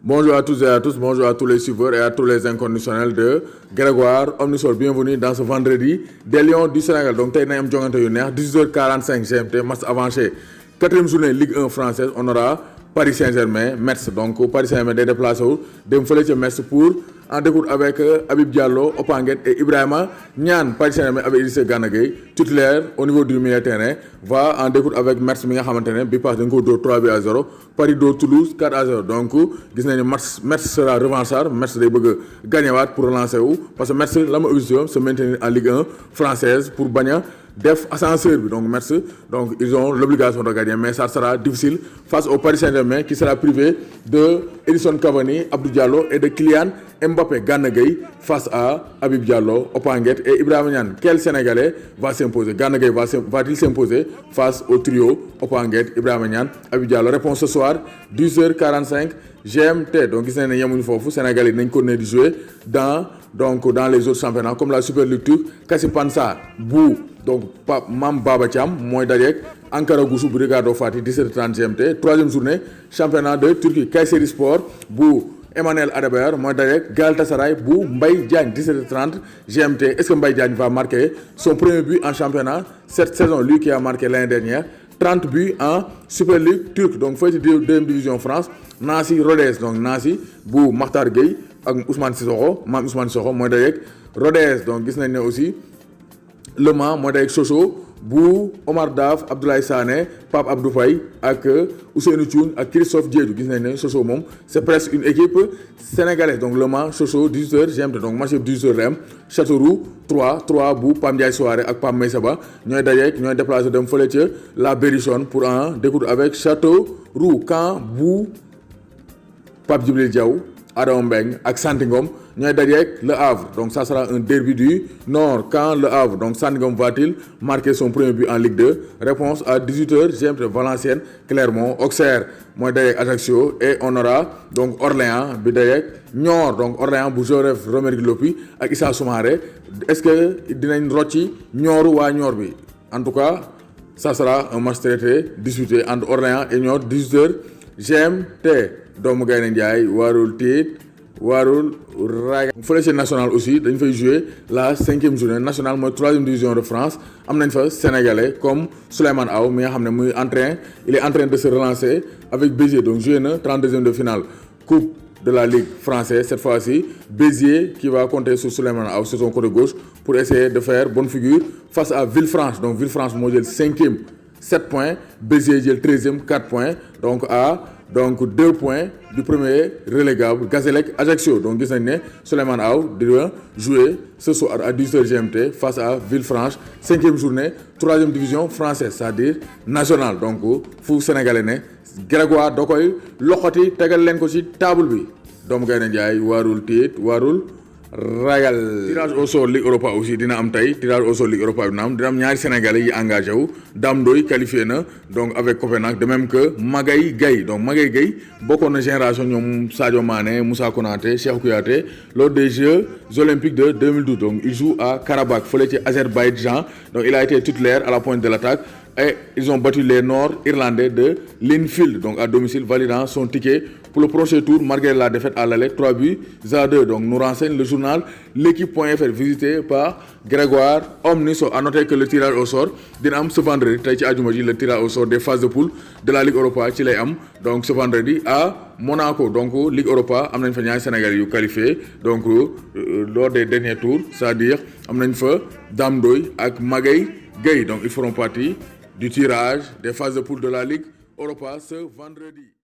Bonjour à tous et à tous, bonjour à tous les suiveurs et à tous les inconditionnels de Grégoire Omnisol. Bienvenue dans ce vendredi des Lions du Sénégal. Donc, tey nañ am jongante yu neex 18h45 GMT, match avancé. Quatrième journée Ligue 1 française, on aura Paris Saint-Germain, Metz. Donc, Paris Saint-Germain day déplacé wu dem fële ca Metz pour en découdre avec Habib Diallo, Opanguet et Ibrahima Niane. Paris Saint-Germain avec Idrissa Gana Gueye, titulaire au niveau du milieu de terrain, va en découdre avec Metz mi nga xamante ne bi passe dañ ko dóor 3-0, Paris dóor Toulouse 4-0. Donc gis nañu Metz sera revanchard, Metz day bëgg a gagné waat pour relancer wu parce que Metz la ma objectif se maintenir en Ligue 1 française pour bañ a def ascenseur bi. Donc Metz, donc ils ont l'obligation de gagner, mais ça sera difficile face au Paris Saint-Germain qui sera privé de Edinson Cavani, Abdou Diallo et de Kylian Mbappé. Gana Gueye face à Habib Diallo, Opanguet et Ibrahima Niane. Quel Sénégalais va s'imposer? Gana Gueye va-t-il s'imposer face au trio Opanguet, Ibrahima Niane, Habib Diallo? Réponse ce soir 10h45 GMT. Donc gis nañ ne yemuñu foofu, Sénégalais nañ ko ne di jouer dans les autres championnats comme la Super League turque. Kassim Pansa bu donc Mame Baba Thiam mooy dajeek Ankara Gucci bu Ricardo Fati 17h30 GMT. Troisième journée championnat de Turquie, Kayseri Sport bu Emmanuel Adebayor mooy dajeek Galatasaray bu Mbaye Diagne 17h30 GMT. Est-ce que Mbaye Diagne va marquer son premier but en championnat cette saison, lui qui a marqué l'année dernière 30 buts en Super League turque? Donc fooy ci deuxième division France, Nancy Rodez, donc Nancy bu Makhtar Gueye ak Ousmane Sissoko, Mame Ousmane Sissoko mooy dajeek Rodez. Donc gis nañ ne aussi Le Mans mooy dajeek Sochaux bu Omar Daf, Abdoulaye Sané, Pape Abdou Faye ak Ousseynou Thioune ak Christophe Diédhiou. Gis nañ ne Sochaux moom c'est presque une équipe sénégalaise. Donc Le Mans Sochaux 18h GMT. Donc match bi 18h am Châteauroux 3 bu Pam Ndiaye Souaré ak Pam Meissa Ba ñooy déplacé dem fële ca la Berrichonne pour en découdre avec Châteauroux. Caen bu Pape Djibril Diaw, Adama Mbengue ak Santy Ngom ñooy dajeek Le Havre. Donc ça sera un derby du Nord. Quand Le Havre, donc Santy Ngom va-t-il marquer son premier but en Ligue 2? Réponse à 18h GMT. Valenciennes, Clermont, Auxerre mooy dajeek Ajaccio et on aura donc Orléans bi dajeek Niort. Donc Orléans bu Joseph Romaric Lopi ak Issa Soumaré. Est-ce que dinañ rocci Niort waa Niort bi? En tout cas, ça sera un match très disputé entre Orléans et Niort 18h GMT. Doomu Gaynde Njaay warul tiit warul ragal. Fële ci national aussi dañ fay jouer la 5e journée. National mooy 3e division de France. Am nañ fa sénégalais comme Souleymane Aw mi nga xam ne muy il est en train de se relancer avec Béziers. Donc joué na 32e de finale coupe de la Ligue française. Cette fois-ci Béziers qui va compter sur Souleymane Aw sur son côté gauche pour essayer de faire bonne figure face à Villefranche. Donc Villefranche moo jël 5e 7 points, Béziers jël 13e 4 points, donc à 2 points du premier relégable Gazélec Ajaccio. Donc gis nañ ne Souleymane Aw dina jouer ce soir à 10h GMT face à Villefranche, 5e journée 3e division française, c'est-à-dire nationale. Donc fu sénégalais ne Grégoire da koy loxoti tegal leen ko ci table bi. Doomu Gaynde Njaay warul tiit warul ragal. Tirage au sort Ligue Europa aussi dina am tey. Tirage au sort Ligue Europa dina am ñaari sénégalais yi engagé wu. Dame Ndoye qualifié na donc avec Copenhague, de même que Magaye Gaye. Donc Magaye Gaye bokkoon na génération ñoom Sadio Mané, Moussa Konaté, Cheikh Kouyaté lors des Jeux olympiques de 2012. Donc il joue à Karabakh fële ci Azerbaïdjan. Donc il a été titulaire à la pointe de l'attaque et ils ont battu les Nord-Irlandais de Linfield donc à domicile, validant son ticket pour le prochain tour malgré la défaite à l'aller 3-2. Donc nous renseigne le journal l'équipe.fr visité par Grégoire Omnisol. À noter que le tirage au sort dina am ce vendredi tey ci àjjuma ji, le tirage au sort des phases de poule de la Ligue Europa ci lay am donc ce vendredi à Monaco. Donc Ligue Europa am nañ fa ñaari Sénégalais yu qualifié donc lors des derniers tours, c'est-à-dire am nañ fa Dame Ndoye ak Magaye Gaye. Donc ils feront partie du tirage des phases de poule de la Ligue Europa ce vendredi.